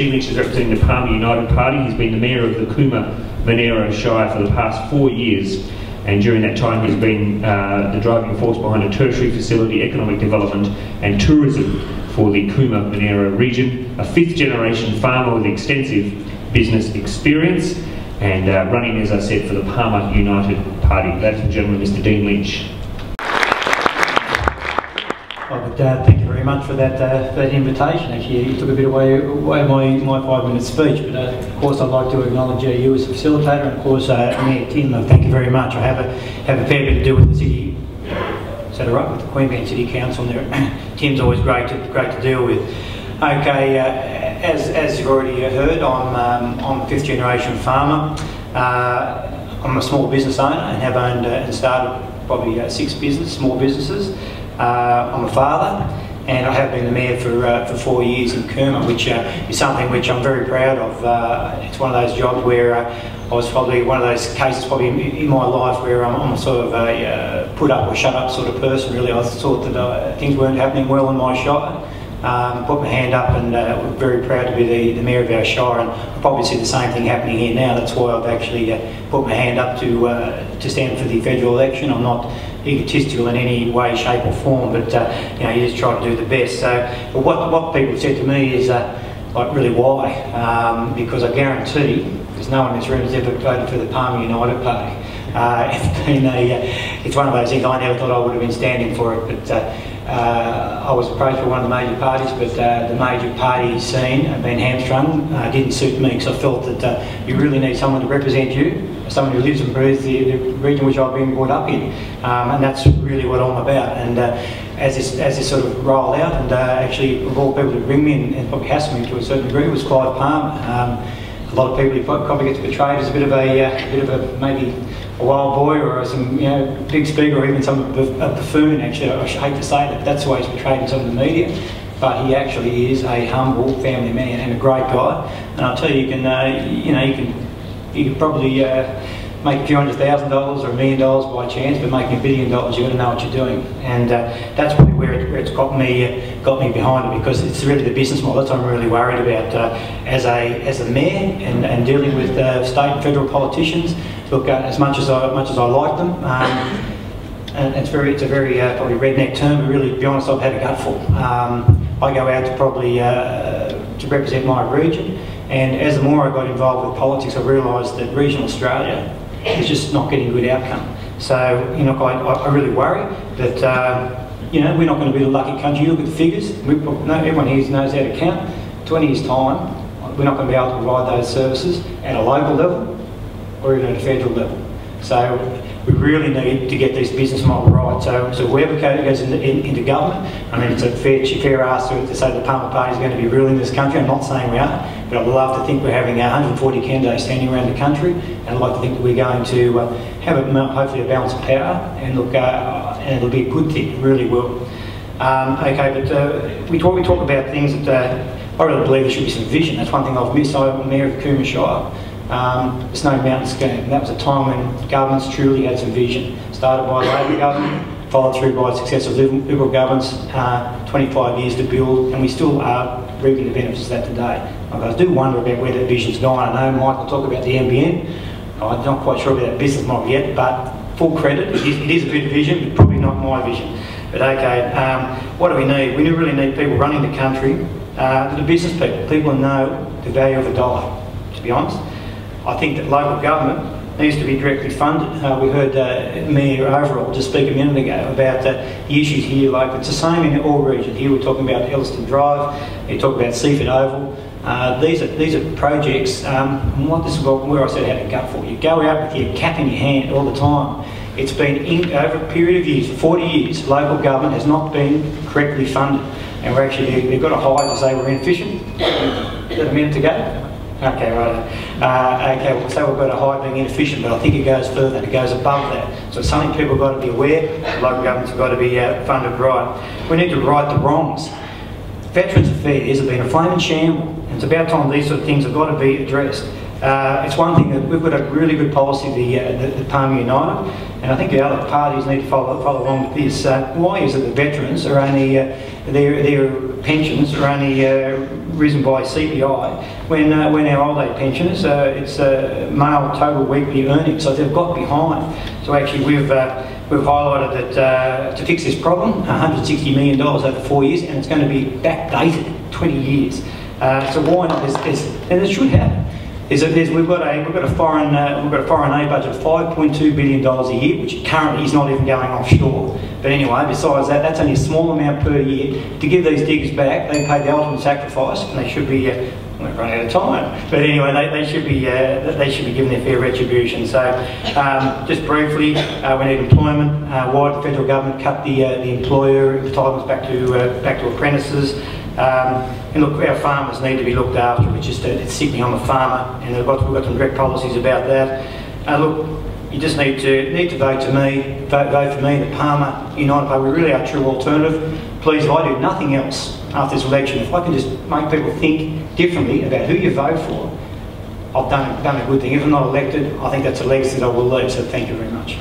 Lynch is representing the Palmer United Party. He's been the Mayor of the Queanbeyan Shire for the past 4 years, and during that time he's been the driving force behind a tertiary facility, economic development and tourism for the Queanbeyan region, a fifth-generation farmer with extensive business experience, and running, as I said, for the Palmer United Party. Ladies and gentlemen, Mr. Dean Lynch. Thank you very much for that invitation. Actually, you took a bit away my 5-minute speech, but of course I'd like to acknowledge you as a facilitator, and of course Mayor Tim. Thank you very much. I have a fair bit to do with the city. Is that all right? With the Queanbeyan City Council there. Tim's always great to deal with. Okay, as you've already heard, I'm a fifth-generation farmer. I'm a small business owner and have owned and started probably 6 small businesses. I'm a father, and I have been the Mayor for 4 years in Queanbeyan, which is something which I'm very proud of. It's one of those jobs where I was probably one of those cases probably in my life where I'm sort of a put up or shut up sort of person, really. I thought that things weren't happening well in my shire. Put my hand up, and we're very proud to be the Mayor of our shire, and I probably see the same thing happening here now. That's why I've actually put my hand up to stand for the federal election. I'm not egotistical in any way, shape or form, but you know, you just try to do the best. So but what people said to me is like, really why? Because I guarantee there's no one in this room who's ever voted for the Palmer United Party. It's one of those things. I never thought I would have been standing for it, but I was approached by one of the major parties, but the major party scene, being hamstrung, didn't suit me, because I felt that you really need someone to represent you, someone who lives and breathes the region which I've been brought up in, and that's really what I'm about. And as this sort of rolled out, and actually of all people to bring me and probably hassle me to a certain degree, was Clive Palmer. A lot of people probably get portrayed as a bit of a maybe a wild boy, or some big speaker, or even some a buffoon. Actually, I hate to say that, but that's the way he's portrayed in some of the media. But he actually is a humble family man and a great guy. And I'll tell you, you can probably make a few $100,000 or $1 million by chance, but making $1 billion, you've got to know what you're doing. And that's probably where it's got me behind it, because it's really the business model that I'm really worried about as a mayor and dealing with state and federal politicians. Look, as much as I like them, and it's a very probably redneck term, but really, to be honest, I've had a gutful. I go out to probably to represent my region, and as the more I got involved with politics, I realised that regional Australia is just not getting a good outcome. So I really worry that we're not going to be the lucky country. You look at the figures. Everyone here knows how to count. 20 years' time, we're not going to be able to provide those services at a local level or even at a federal level. So we really need to get this business model right. So whoever goes into government, I mean, it's a fair ask to say the Palmer Party is going to be ruling this country. I'm not saying we are, but I'd love to think we're having 140 candidates standing around the country, and I'd like to think that we're going to have hopefully a balance of power, and look, and it'll be a good thing, it really will. Okay, but we talk about things that I really believe there should be some vision. That's one thing I've missed. I'm Mayor of Queanbeyan Shire. The Snow Mountain Scheme, and that was a time when governments truly had some vision. Started by the Labor government, followed through by successive Liberal governments, 25 years to build, and we still are reaping the benefits of that today. I do wonder about where that vision's gone. I know Mike will talk about the NBN. I'm not quite sure about that business model yet, but full credit, it is a bit of vision, but probably not my vision. But okay, what do we need? We really need people running the country, the business people who know the value of a dollar, to be honest. I think that local government needs to be directly funded. We heard Mayor Overall just speak a minute ago about the issues here. Like, it's the same in all regions. Here we're talking about Elliston Drive, you talk about Seaford Oval. These are projects, this is where I said I had a gut for. You go out with your cap in your hand all the time. It's been, over a period of years, 40 years, local government has not been correctly funded. And we're actually, they've got a hide to say we're inefficient. Is that a minute to go? Okay, right. Okay, so we've got a high being inefficient, but I think it goes further, it goes above that. So it's something people have got to be aware, local governments have got to be funded right. We need to right the wrongs. Veterans Affairs have been a flaming shamble, and it's about time these sort of things have got to be addressed. It's one thing that we've got a really good policy, the Palmer United, and I think the other parties need to follow along with this. Why is it that veterans are only, their pensions are only risen by CPI when our old age pensioners, it's male total weekly earnings, so they've got behind. So actually we've highlighted that to fix this problem, $160 million over 4 years, and it's going to be backdated 20 years. So why not? And it should happen. We've got a foreign aid budget of $5.2 billion a year, which currently is not even going offshore. But anyway, besides that, that's only a small amount per year. To give these diggers back, they pay the ultimate sacrifice, and they should be. We're running out of time, but anyway, they should be given their fair retribution. So, just briefly, we need employment. Why the federal government cut the employer entitlements back to apprentices. And look, our farmers need to be looked after. It's sickening on the farmer, and we've got some direct policies about that. Look, you just need to vote for me, the Palmer United Party. We really are a true alternative. Please, if I do nothing else after this election, if I can just make people think differently about who you vote for, I've done a good thing. If I'm not elected, I think that's a legacy that I will leave. So thank you very much.